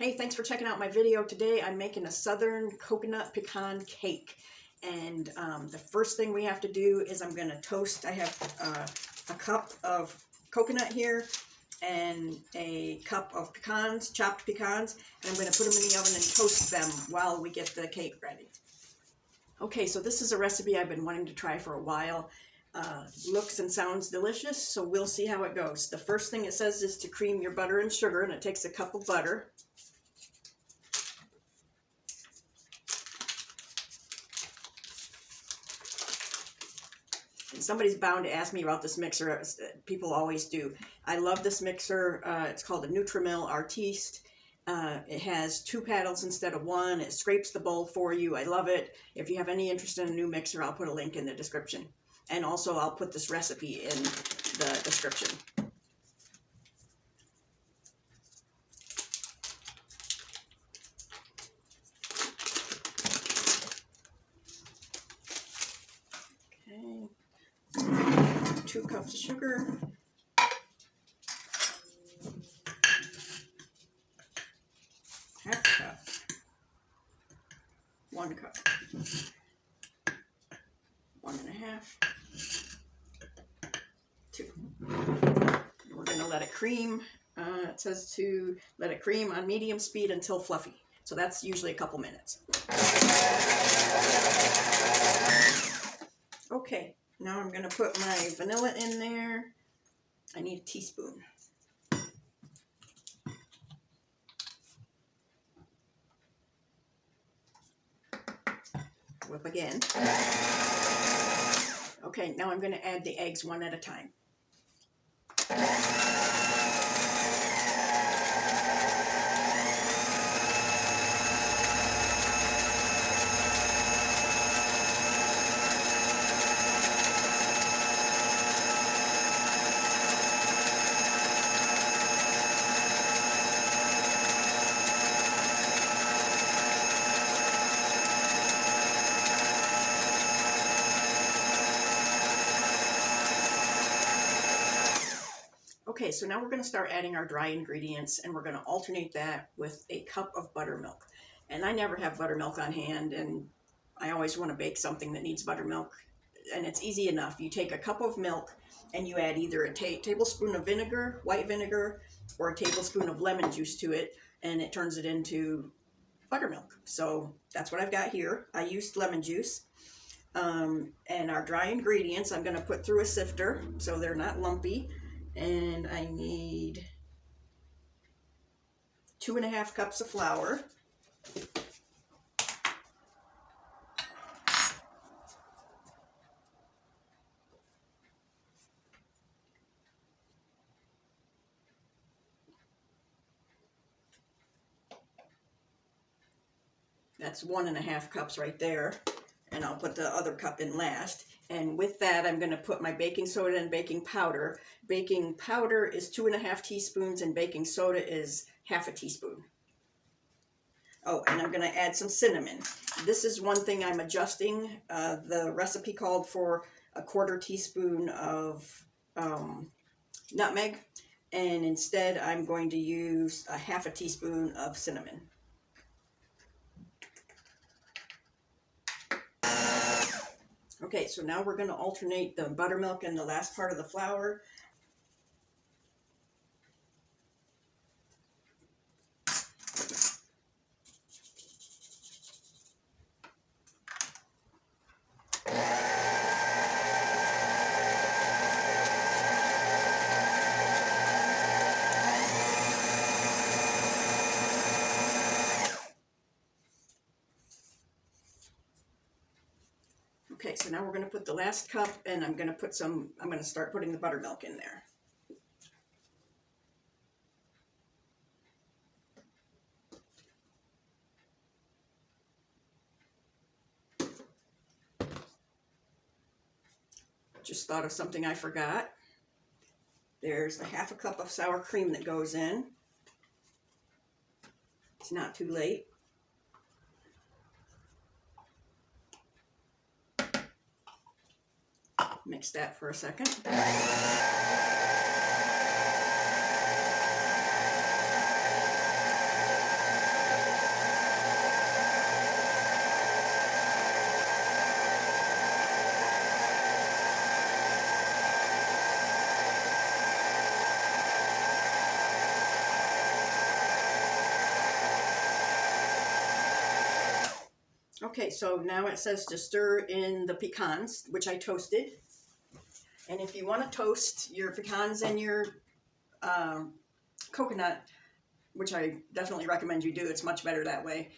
Hey, thanks for checking out my video. Today I'm making a southern coconut pecan cake. And the first thing we have to do is I'm going to toast. I have a cup of coconut here and a cup of pecans, chopped pecans. And I'm going to put them in the oven and toast them while we get the cake ready. Okay, so this is a recipe I've been wanting to try for a while. Looks and sounds delicious, so we'll see how it goes. The first thing it says is to cream your butter and sugar, and it takes a cup of butter. And somebody's bound to ask me about this mixer. People always do. I love this mixer. It's called a Nutrimil Artiste. It has 2 paddles instead of 1. It scrapes the bowl for you. I love it. If you have any interest in a new mixer, I'll put a link in the description. And also I'll put this recipe in the description. Okay. 2 cups of sugar. Half cup. 1 cup. 1 1/2. 2. And we're going to let it cream. It says to let it cream on medium speed until fluffy. So that's usually a couple minutes. Okay, now I'm going to put my vanilla in there. I need a teaspoon. Whip again. Okay, now I'm going to add the eggs one at a time. Okay, so now we're going to start adding our dry ingredients, and we're going to alternate that with a cup of buttermilk. And I never have buttermilk on hand, and I always want to bake something that needs buttermilk. And it's easy enough. You take a cup of milk and you add either a tablespoon of vinegar, white vinegar, or a tablespoon of lemon juice to it, and it turns it into buttermilk. So that's what I've got here. I used lemon juice. And our dry ingredients I'm going to put through a sifter so they're not lumpy. And I need 2 1/2 cups of flour. That's 1 1/2 cups right there. And I'll put the other cup in last. And with that, I'm going to put my baking soda and baking powder. Baking powder is 2 1/2 teaspoons and baking soda is 1/2 teaspoon. Oh, and I'm going to add some cinnamon. This is one thing I'm adjusting. The recipe called for a 1/4 teaspoon of nutmeg, and instead I'm going to use a 1/2 teaspoon of cinnamon. Okay, so now we're going to alternate the buttermilk and the last part of the flour. Okay, so now we're going to put the last cup, and I'm going to start putting the buttermilk in there. Just thought of something I forgot. There's the 1/2 cup of sour cream that goes in. It's not too late. Mix that for a second. Okay, so now it says to stir in the pecans, which I toasted. And if you want to toast your pecans and your coconut, which I definitely recommend you do, it's much better that way.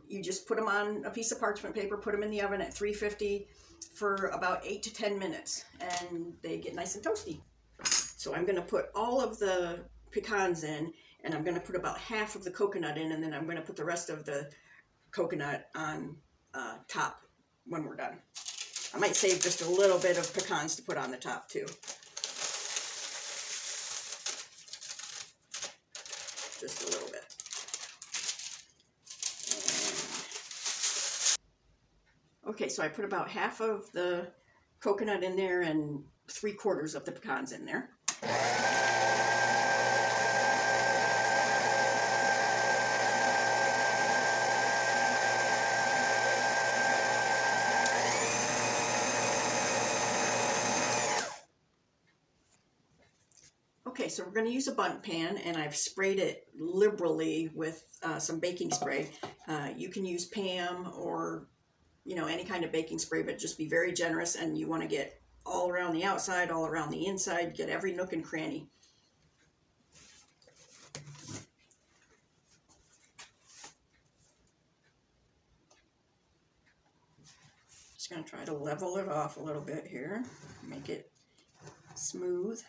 You just put them on a piece of parchment paper, put them in the oven at 350 for about 8 to 10 minutes, and they get nice and toasty. So I'm going to put all of the pecans in, and I'm going to put about half of the coconut in, and then I'm going to put the rest of the coconut on top when we're done. I might save just a little bit of pecans to put on the top too. Just a little bit. Okay, so I put about half of the coconut in there and 3/4 of the pecans in there. Okay, so we're going to use a Bundt pan, and I've sprayed it liberally with some baking spray. You can use Pam or, you know, any kind of baking spray, but just be very generous, and you want to get all around the outside, all around the inside, get every nook and cranny. Just going to try to level it off a little bit here, make it smooth.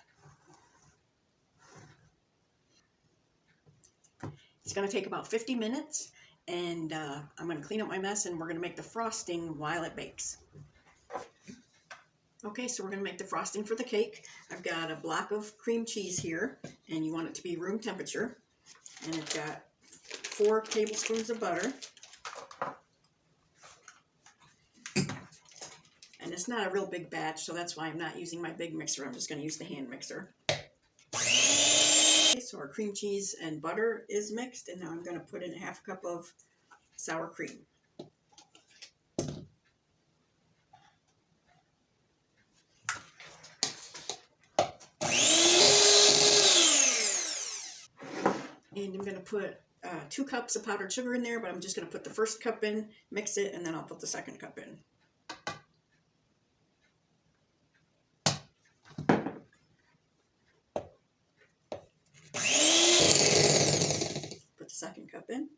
It's going to take about 50 minutes, and I'm going to clean up my mess, and we're going to make the frosting while it bakes. Okay, so we're going to make the frosting for the cake. I've got a block of cream cheese here, and you want it to be room temperature. And I've got 4 tablespoons of butter. And it's not a real big batch, so that's why I'm not using my big mixer. I'm just going to use the hand mixer. Okay, so our cream cheese and butter is mixed, and now I'm going to put in 1/2 cup of sour cream. And I'm going to put 2 cups of powdered sugar in there, but I'm just going to put the first cup in, mix it, and then I'll put the second cup in. Put the second cup in.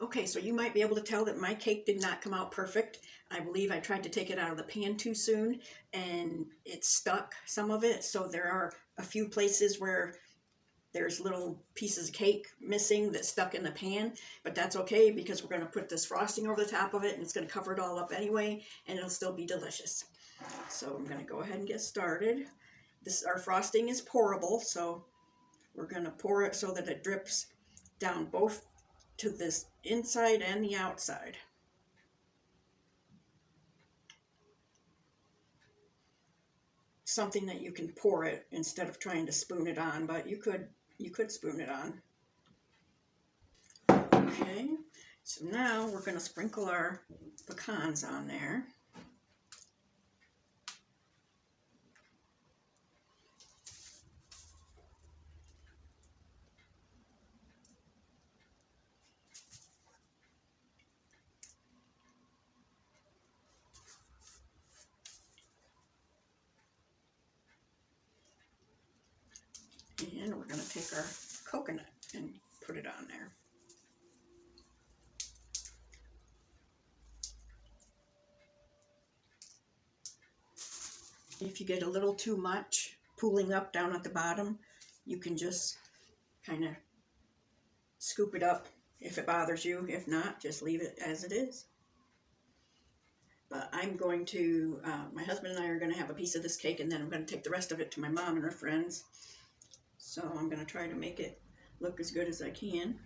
Okay, so you might be able to tell that my cake did not come out perfect. I believe I tried to take it out of the pan too soon, and it stuck, some of it. So there are a few places where there's little pieces of cake missing that stuck in the pan, but that's okay because we're going to put this frosting over the top of it, and it's going to cover it all up anyway, and it'll still be delicious. So I'm going to go ahead and get started. Our frosting is pourable, so we're going to pour it so that it drips down both to this inside and the outside. Something that you can pour it instead of trying to spoon it on, but you could spoon it on. Okay, so now we're going to sprinkle our pecans on there. And we're going to take our coconut and put it on there. If you get a little too much pooling up down at the bottom, you can just kind of scoop it up if it bothers you. If not, just leave it as it is. But I'm going to, my husband and I are going to have a piece of this cake, and then I'm going to take the rest of it to my mom and her friends. So I'm going to try to make it look as good as I can.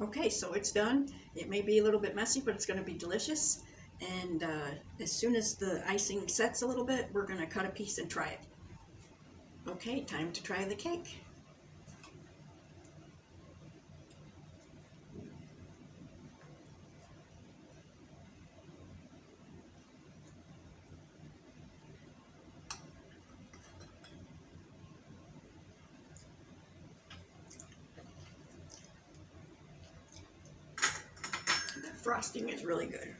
Okay, so it's done. It may be a little bit messy, but it's going to be delicious. And as soon as the icing sets a little bit, we're going to cut a piece and try it. Okay, time to try the cake. The frosting is really good.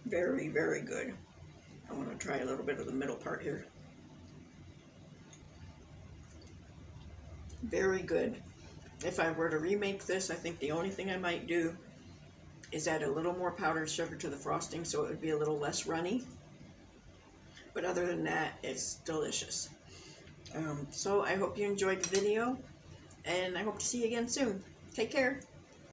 Very, very good. I want to try a little bit of the middle part here. Very good. If I were to remake this, I think the only thing I might do is add a little more powdered sugar to the frosting so it would be a little less runny. But other than that, it's delicious. So I hope you enjoyed the video, and I hope to see you again soon. Take care.